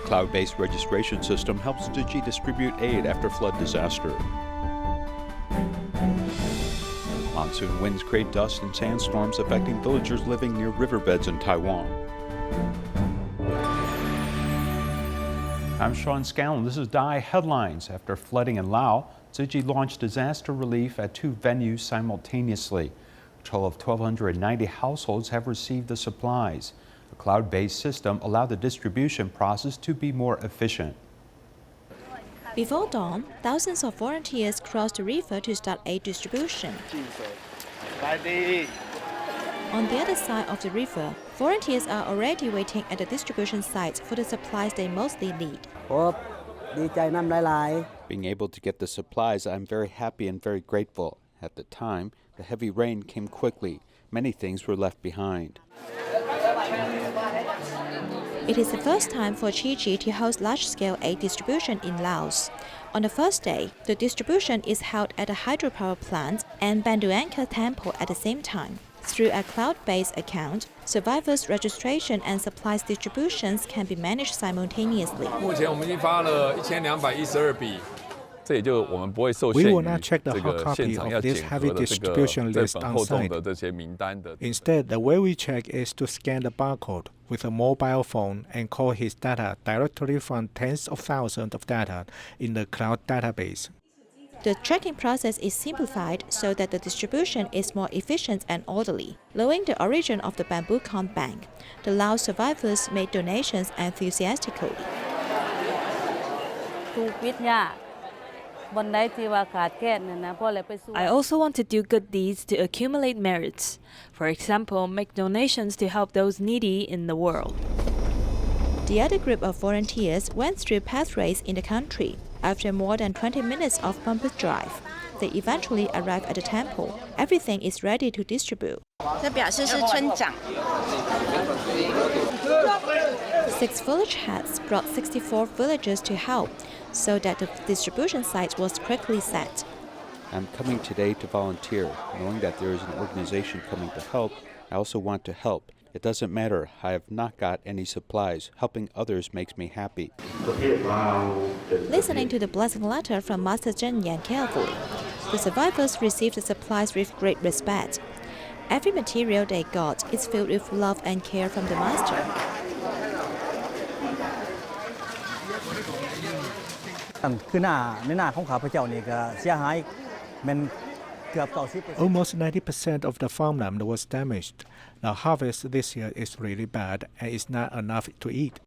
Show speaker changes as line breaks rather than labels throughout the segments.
cloud-based registration system helps Digi distribute aid after flood disaster. Monsoon winds create dust and sandstorms affecting villagers living near riverbeds in Taiwan. I'm Sean Scanlon. This is Dai Headlines. After flooding in Laos, Digi launched disaster relief at 2 venues simultaneously. A total of 1,290 households have received the supplies. A cloud-based system allowed the distribution process to be more efficient.
Before dawn, thousands of volunteers crossed the river to start aid distribution. On the other side of the river, volunteers are already waiting at the distribution sites for the supplies they mostly need.
Being able to get the supplies, I'm very happy and very grateful. At the time, the heavy rain came quickly. Many things were left behind.
It is the first time for Tzu Chi to host large-scale aid distribution in Laos. On the first day, the distribution is held at a hydropower plant and Banduangka temple at the same time. Through a cloud-based account, survivors' registration and supplies distributions can be managed simultaneously.
We will not check the hard copy of this heavy distribution list on site. Instead, the way we check is to scan the barcode with a mobile phone and call his data directly from tens of thousands of data in the cloud database.
The tracking process is simplified so that the distribution is more efficient and orderly. Knowing the origin of the bamboo corn bank, the Laos survivors made donations enthusiastically.
I also want to do good deeds to accumulate merits. For example, make donations to help those needy in the world.
The other group of volunteers went through pathways in the country. After more than 20 minutes of bumpy drive, they eventually arrive at the temple. Everything is ready to distribute. 6 village heads brought 64 villagers to help, so that the distribution site was quickly set.
I'm coming today to volunteer. Knowing that there is an organization coming to help, I also want to help. It doesn't matter, I have not got any supplies. Helping others makes me happy.
Listening to the blessing letter from Master Zhen Yan carefully, the survivors received the supplies with great respect. Every material they got is filled with love and care from the Master.
Almost 90% of the farmland was damaged. The harvest this year is really bad and it's not enough to eat.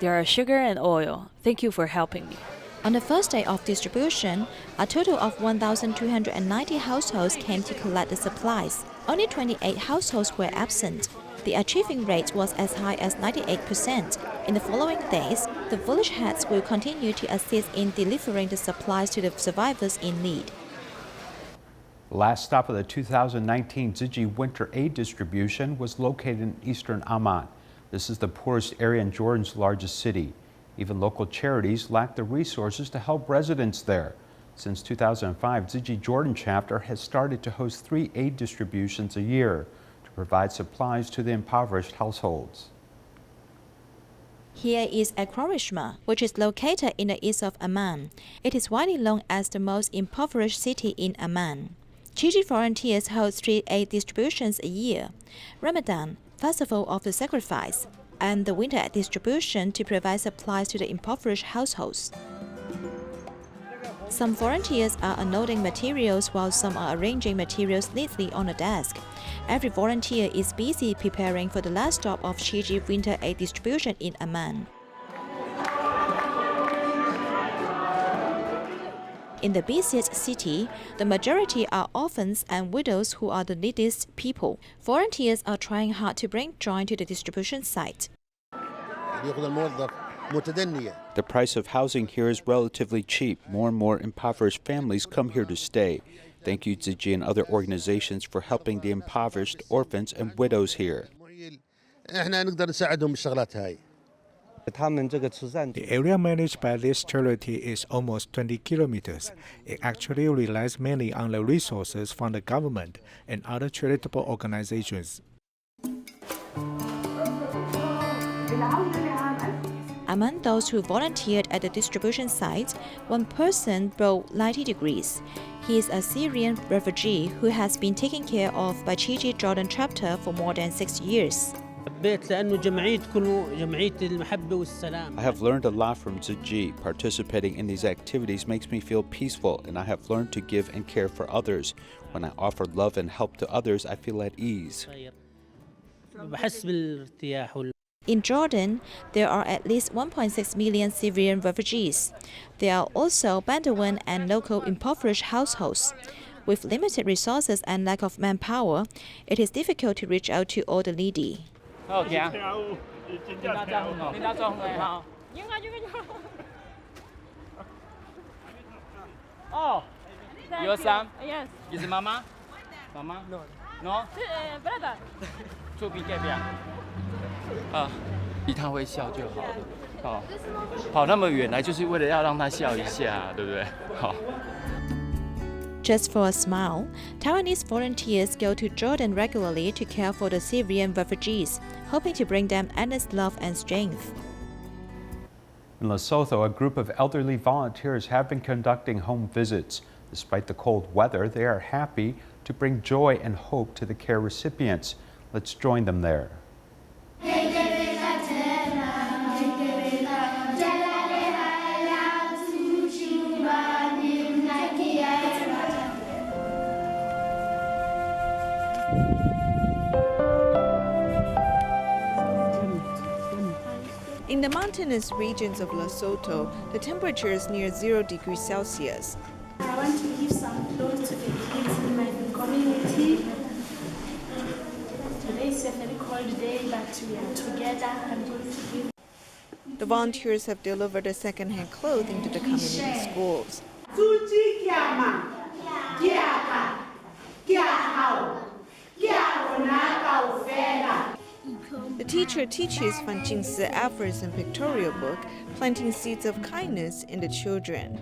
There are sugar and oil. Thank you for helping me.
On the first day of distribution, a total of 1,290 households came to collect the supplies. Only 28 households were absent. The achieving rate was as high as 98%. In the following days, the village heads will continue to assist in delivering the supplies to the survivors in need.
The last stop of the 2019 Digi winter aid distribution was located in eastern Amman. This is the poorest area in Jordan's largest city. Even local charities lack the resources to help residents there. Since 2005, Digi Jordan chapter has started to host 3 aid distributions a year to provide supplies to the impoverished households.
Here is Akrorishma, which is located in the east of Amman. It is widely known as the most impoverished city in Amman. Tzu Chi volunteers hold 3 aid distributions a year: Ramadan, Festival of the Sacrifice, and the winter distribution to provide supplies to the impoverished households. Some volunteers are unloading materials while some are arranging materials neatly on a desk. Every volunteer is busy preparing for the last stop of Tzu Chi winter aid distribution in Amman. In the busiest city, the majority are orphans and widows who are the neediest people. Volunteers are trying hard to bring joy to the distribution site.
The price of housing here is relatively cheap. More and more impoverished families come here to stay. Thank you, Digi and other organizations for helping the impoverished, orphans, and widows here.
The area managed by this charity is almost 20 kilometers. It actually relies mainly on the resources from the government and other charitable organizations.
Among those who volunteered at the distribution site, one person brought 90 degrees. He is a Syrian refugee who has been taken care of by Tzu Chi Jordan chapter for more than 6 years.
I
have learned a lot from Tzu Chi. Participating in these activities makes me feel peaceful, and I have learned to give and care for others. When I offer love and help to others, I feel at ease.
In Jordan, there are at least 1.6 million Syrian refugees. There are also Bedouin and local impoverished households. With limited resources and lack of manpower, it is difficult to reach out to all the needy.
Your son? Yes. Is Mama? Mama? No. No? Brother. 出比这边。他会笑就好了。好，跑那么远来就是为了要让他笑一下，对不对？好。
Just for a smile, Taiwanese volunteers go to Jordan regularly to care for the Syrian refugees, hoping to bring them endless love and strength.
In Lesotho, a group of elderly volunteers have been conducting home visits. Despite the cold weather, they are happy to bring joy and hope to the care recipients. Let's join them there.
In the mountainous regions of Lesotho, the temperature is near 0 degrees Celsius.
I want to give some clothes to the kids in my community. Today is a very cold day, but we are together. I'm going to give.
The volunteers have delivered the second-hand clothing to the community schools. The teacher teaches Fan Jing's efforts and pictorial book, planting seeds of kindness in the children.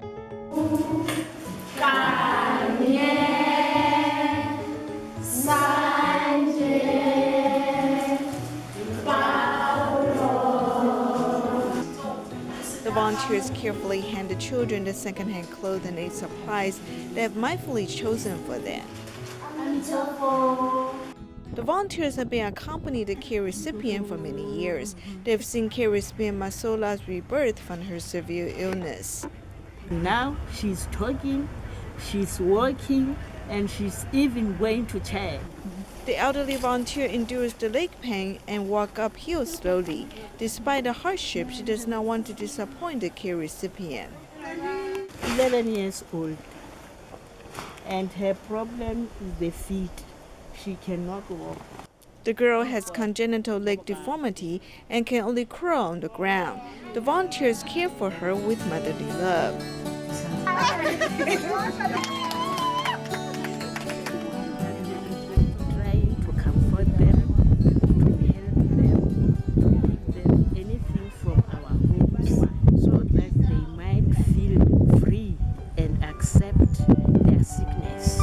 The volunteers carefully hand the children the second-hand clothes and aid supplies they have mindfully chosen for them. The volunteers have been accompanying the care recipient for many years. They've seen care recipient Masola's rebirth from her severe illness.
Now she's talking, she's walking, and she's even going to church.
The elderly volunteer endures the leg pain and walks uphill slowly. Despite the hardship, she does not want to disappoint the care recipient.
11 years old, and her problem is the feet. She cannot walk.
The girl has congenital leg deformity and can only crawl on the ground. The volunteers care for her with motherly love.
Trying to comfort them, to help them, to give them anything from our homes so that they might feel free and accept their sickness.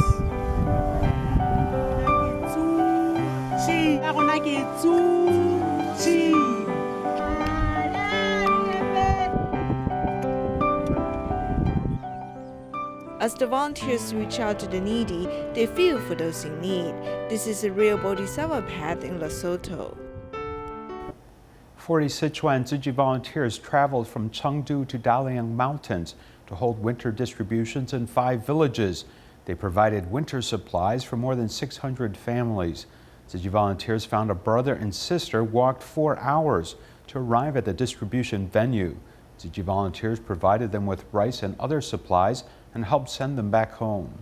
As the volunteers reach out to the needy, they feel for those in need. This is a real Bodhisattva path in Lesotho.
40 Sichuan Tzu Chi volunteers traveled from Chengdu to Dalian Mountains to hold winter distributions in 5 villages. They provided winter supplies for more than 600 families. Tzu Chi volunteers found a brother and sister walked 4 hours to arrive at the distribution venue. Tzu Chi volunteers provided them with rice and other supplies and helped send them back home.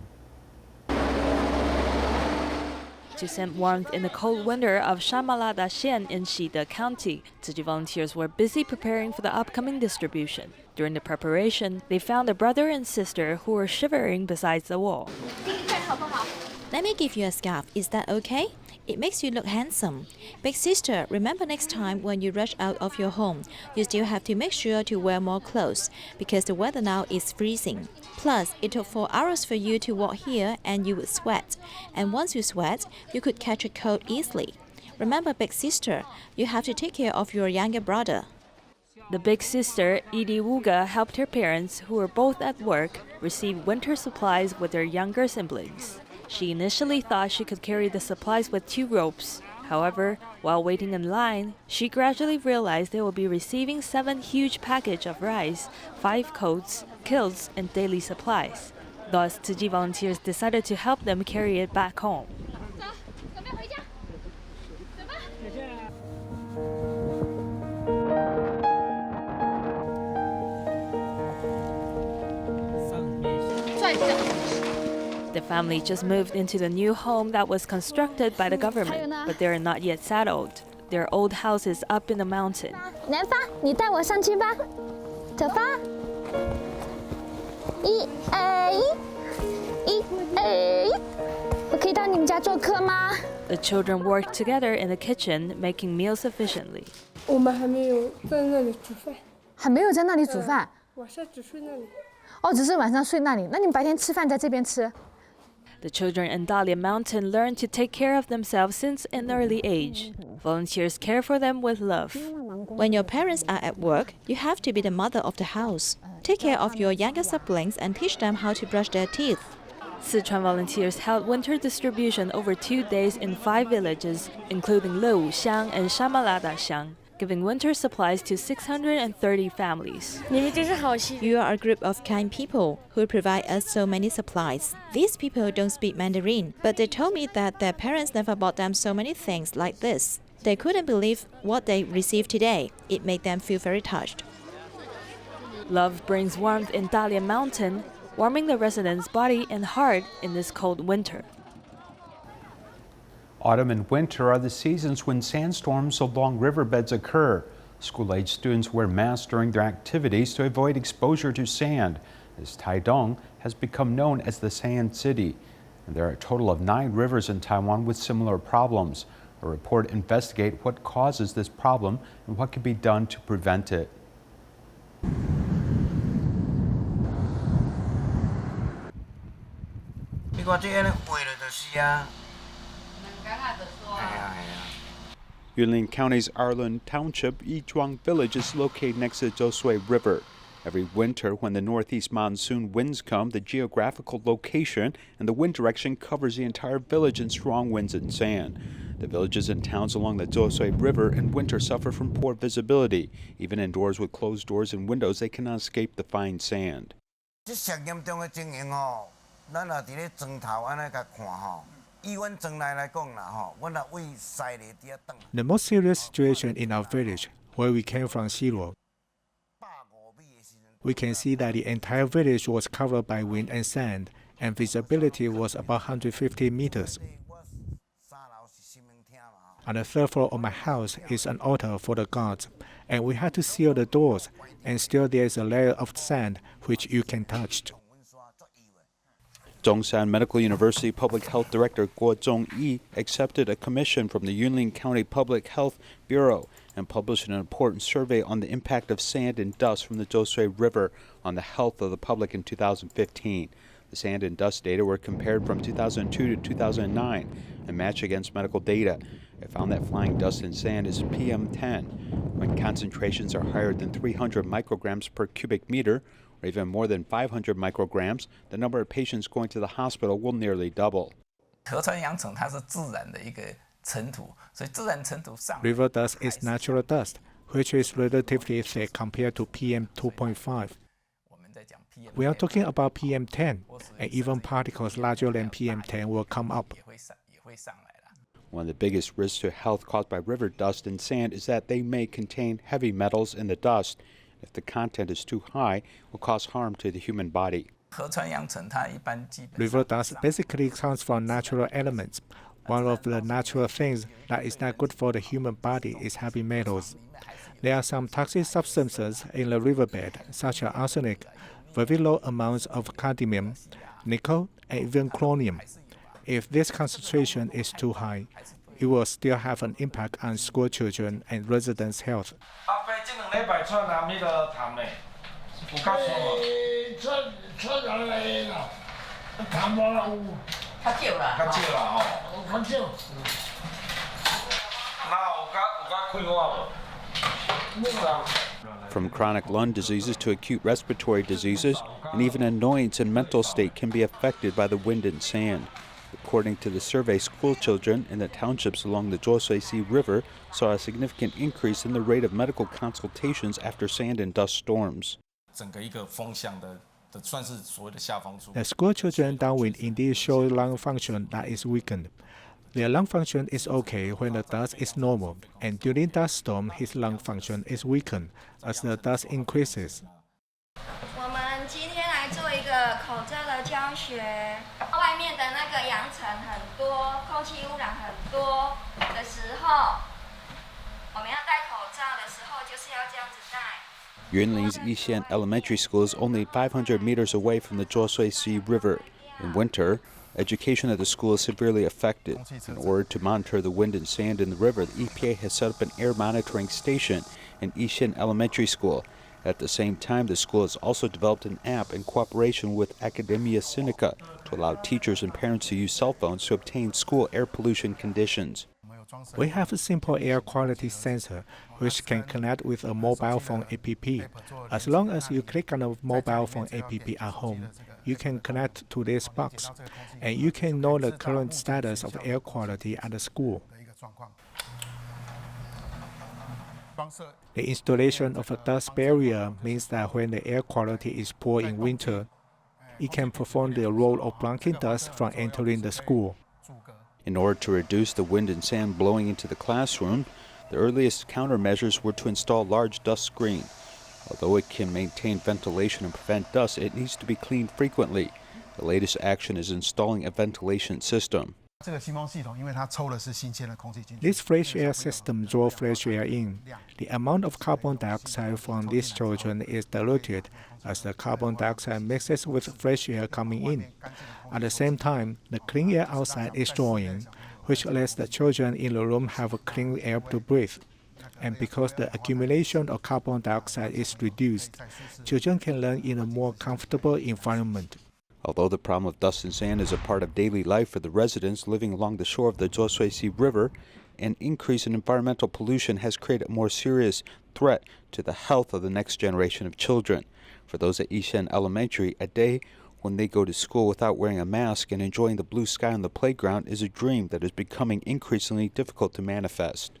To send warmth in the cold winter of Shamalada-Xian in Shide County, Tzu Chi volunteers were busy preparing for the upcoming distribution. During the preparation, they found a brother and sister who were shivering beside the wall.
Let me give you a scarf, is that okay? It makes you look handsome. Big sister, remember next time when you rush out of your home, you still have to make sure to wear more clothes because the weather now is freezing. Plus, it took 4 hours for you to walk here and you would sweat. And once you sweat, you could catch a cold easily. Remember, big sister, you have to take care of your younger brother.
The big sister, Edie Wuga, helped her parents, who were both at work, receive winter supplies with their younger siblings. She initially thought she could carry the supplies with 2 ropes. However, while waiting in line, she gradually realized they will be receiving 7 huge packages of rice, 5 coats, kilts, and daily supplies. Thus, Tzu Chi volunteers decided to help them carry it back home. The family just moved into the new home that was constructed by the government, but they are not yet settled. Their old house is up in the mountain.
南方，你带我上去吧。走吧。1、2、1、2。我可以到你们家做客吗？
The children worked together in the kitchen, making meals efficiently.
我们还没有在那里煮饭。
还没有在那里煮饭。
晚上只睡那里。
哦，只是晚上睡那里。那你们白天吃饭在这边吃？
The children in Dalian Mountain learned to take care of themselves since an early age. Volunteers care for them with love.
When your parents are at work, you have to be the mother of the house. Take care of your younger siblings and teach them how to brush their teeth.
Sichuan volunteers held winter distribution over 2 days in 5 villages, including Lewuxiang and Shamaladaxiang, giving winter supplies to 630 families.
You are a group of kind people who provide us so many supplies. These people don't speak Mandarin, but they told me that their parents never bought them so many things like this. They couldn't believe what they received today. It made them feel very touched.
Love brings warmth in Dalian Mountain, warming the residents' body and heart in this cold winter.
Autumn and winter are the seasons when sandstorms along riverbeds occur. School-age students wear masks during their activities to avoid exposure to sand, as Taidong has become known as the Sand City. And there are a total of 9 rivers in Taiwan with similar problems. A report investigates what causes this problem and what can be done to prevent it. Yunlin County's Arlun Township, Yizhuang Village is located next to the Tzu Chi River. Every winter, when the northeast monsoon winds come, the geographical location and the wind direction covers the entire village in strong winds and sand. The villages and towns along the Tzu Chi River in winter suffer from poor visibility. Even indoors with closed doors and windows, they cannot escape the fine sand.
The most serious situation in our village, where we came from Xilo, we can see that the entire village was covered by wind and sand, and visibility was about 150 meters. On the 3rd floor of my house is an altar for the gods, and we had to seal the doors, and still there is a layer of sand which you can touch.
Zhongshan Medical University Public Health Director Guo Zhongyi accepted a commission from the Yunlin County Public Health Bureau and published an important survey on the impact of sand and dust from the Tzu Chi River on the health of the public in 2015. The sand and dust data were compared from 2002 to 2009 and matched against medical data. It found that flying dust and sand is PM10. When concentrations are higher than 300 micrograms per cubic meter, or even more than 500 micrograms, the number of patients going to the hospital will nearly double.
River dust is natural dust, which is relatively thick compared to PM 2.5. We are talking about PM10, and even particles larger than PM10 will come up.
One of the biggest risks to health caused by river dust and sand is that they may contain heavy metals in the dust. If the content is too high, it will cause harm to the human body.
River dust basically comes from natural elements. One of the natural things that is not good for the human body is heavy metals. There are some toxic substances in the riverbed, such as arsenic, very low amounts of cadmium, nickel, and even chromium. If this concentration is too high, it will still have an impact on school children and residents' health.
From chronic lung diseases to acute respiratory diseases, and even annoyance and mental state can be affected by the wind and sand. According to the survey, school children in the townships along the Tzu Chi River saw a significant increase in the rate of medical consultations after sand and dust storms.
The school children downwind indeed show lung function that is weakened. Their lung function is okay when the dust is normal, and during dust storm, his lung function is weakened as the dust increases.
Yunlin's Yixian Elementary School is only 500 meters away from the Tzu Chi River. In winter, education at the school is severely affected. In order to monitor the wind and sand in the river, the EPA has set up an air monitoring station in Yixian Elementary School. At the same time, the school has also developed an app in cooperation with Academia Sinica to allow teachers and parents to use cell phones to obtain school air pollution conditions.
We have a simple air quality sensor which can connect with a mobile phone app. As long as you click on a mobile phone app at home, you can connect to this box, and you can know the current status of air quality at the school. The installation of a dust barrier means that when the air quality is poor in winter, it can perform the role of blocking dust from entering the school.
In order to reduce the wind and sand blowing into the classroom, the earliest countermeasures were to install a large dust screen. Although it can maintain ventilation and prevent dust, it needs to be cleaned frequently. The latest action is installing a ventilation system.
This fresh air system draws fresh air in. The amount of carbon dioxide from these children is diluted as the carbon dioxide mixes with fresh air coming in. At the same time, the clean air outside is drawing, which lets the children in the room have clean air to breathe. And because the accumulation of carbon dioxide is reduced, children can learn in a more comfortable environment.
Although the problem of dust and sand is a part of daily life for the residents living along the shore of the Tzu Chi River, an increase in environmental pollution has created a more serious threat to the health of the next generation of children. For those at Yixian Elementary, a day when they go to school without wearing a mask and enjoying the blue sky on the playground is a dream that is becoming increasingly difficult to manifest.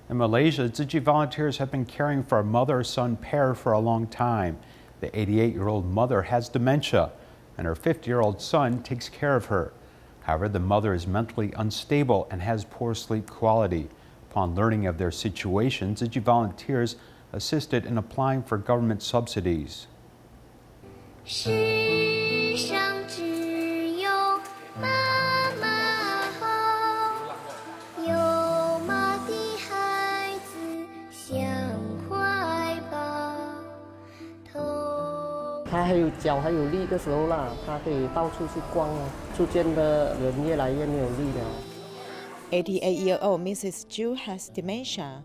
In Malaysia, Tzu Chi volunteers have been caring for a mother-son pair for a long time. The 88-year-old mother has dementia, and her 50-year-old son takes care of her. However, the mother is mentally unstable and has poor sleep quality. Upon learning of their situation, Digi volunteers assisted in applying for government subsidies.
"88-year-old Mrs. Zhu has dementia.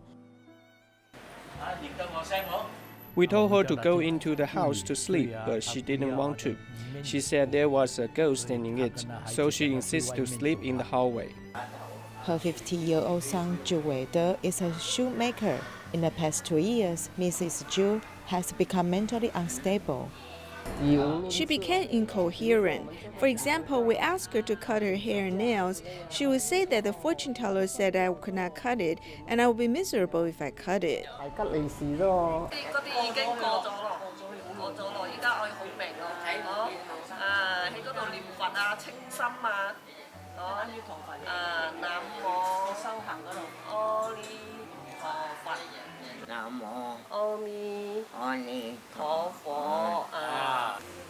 We told her to go into the house to sleep, but she didn't want to. She said there was a ghost in it, so she insists to sleep in the hallway."
Her 50-year-old son Zhu Weide is a shoemaker. In the past 2 years, Mrs. Zhu has become mentally unstable.
She became incoherent. For example, we asked her to cut her hair and nails. She would say that the fortune teller said I could not cut it, and I would be miserable if I cut it.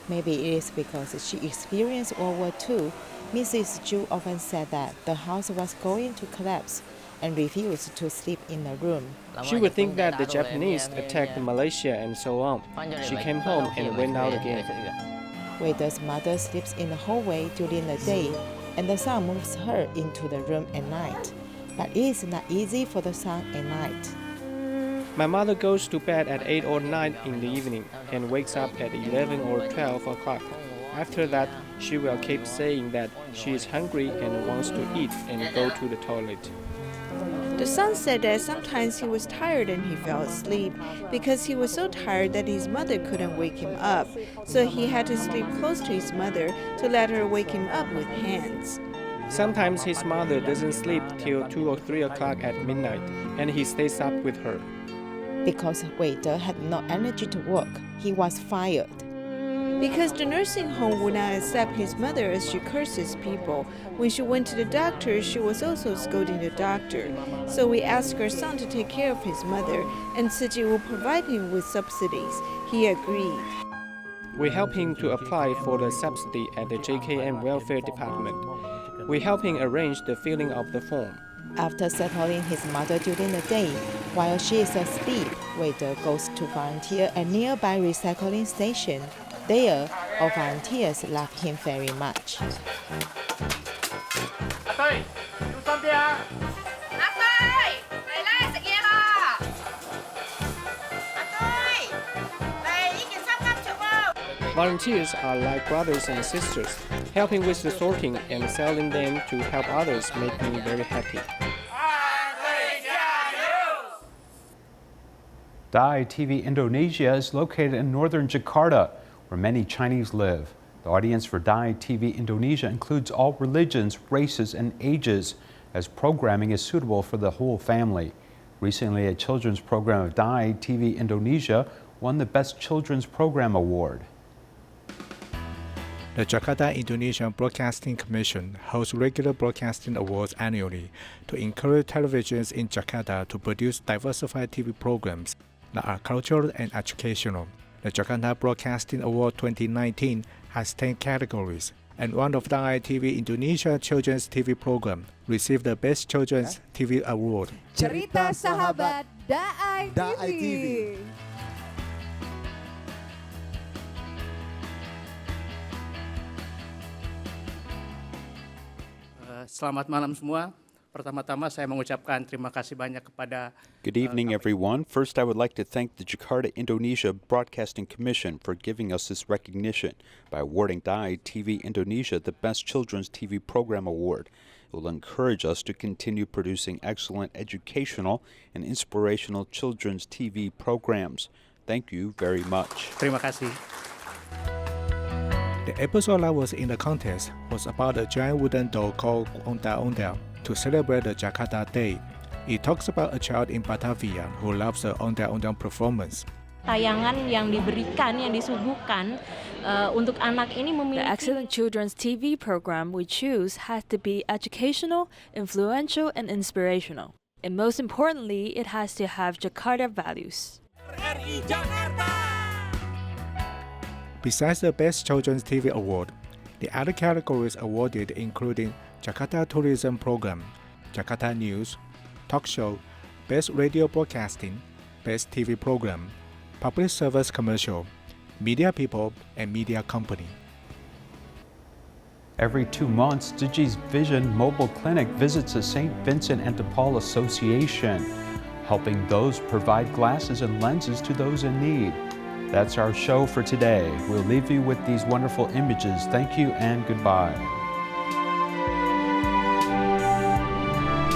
Maybe it is because she experienced World War II. Mrs. Zhu often said that the house was going to collapse and refused to sleep in the room.
She would think that the Japanese attacked Malaysia and so on. She came home and went out again.
Weide's mother sleeps in the hallway during the day, and the son moves her into the room at night. But it is not easy for the son at night.
My mother goes to bed at 8 or 9 in the evening and wakes up at 11 or 12 o'clock. After that, she will keep saying that she is hungry and wants to eat and go to the toilet.
The son said that sometimes he was tired and he fell asleep because he was so tired that his mother couldn't wake him up, so he had to sleep close to his mother to let her wake him up with hands.
Sometimes his mother doesn't sleep till 2 or 3 o'clock at midnight, and he stays up with her.
Because waiter had no energy to work, he was fired.
Because the nursing home would not accept his mother as she curses people. When she went to the doctor, she was also scolding the doctor. So we asked her son to take care of his mother, and Tzu Chi will provide him with subsidies. He agreed.
We help him to apply for the subsidy at the JKM Welfare Department. We help him arrange the filling of the form.
After settling his mother during the day, while she is asleep, waiter goes to volunteer at a nearby recycling station. There, all volunteers love him very much.
Volunteers are like brothers and sisters. Helping with the sorting and selling them to help others make me very happy.
Dai TV Indonesia is located in northern Jakarta, where many Chinese live. The audience for Dai TV Indonesia includes all religions, races, and ages, as programming is suitable for the whole family. Recently, a children's program of Dai TV Indonesia won the Best Children's Program Award.
The Jakarta Indonesian Broadcasting Commission holds regular broadcasting awards annually to encourage televisions in Jakarta to produce diversified TV programs that are cultural and educational. The Jakarta Broadcasting Award 2019 has 10 categories, and one of Dai TV Indonesia Children's TV program received the Best Children's TV Award.
Cerita Sahabat Dai TV.
Selamat malam semua. Pertama-tama saya mengucapkan terima kasih banyak kepada
Good evening, everyone. First, I would like to thank the Jakarta Indonesia Broadcasting Commission for giving us this recognition by awarding Dai TV Indonesia the Best Children's TV Program Award. It will encourage us to continue producing excellent educational and inspirational children's TV programs. Thank you very much.
Terima kasih.
The episode that was in the contest was about a giant wooden doll called Onda-Onda to celebrate the Jakarta Day. It talks about a child in Batavia who loves the Onda-Onda performance.
Tayangan yang diberikan, yang disuguhkan untuk anak ini memiliki.
The excellent children's TV program we choose has to be educational, influential, and inspirational. And most importantly, it has to have Jakarta values.
Besides the Best Children's TV Award, the other categories awarded including Jakarta Tourism Program, Jakarta News, Talk Show, Best Radio Broadcasting, Best TV Program, Public Service Commercial, Media People, and Media Company.
Every 2 months, Digi's Vision Mobile Clinic visits the St. Vincent and de Paul Association, helping those provide glasses and lenses to those in need. That's our show for today. We'll leave you with these wonderful images. Thank you and goodbye.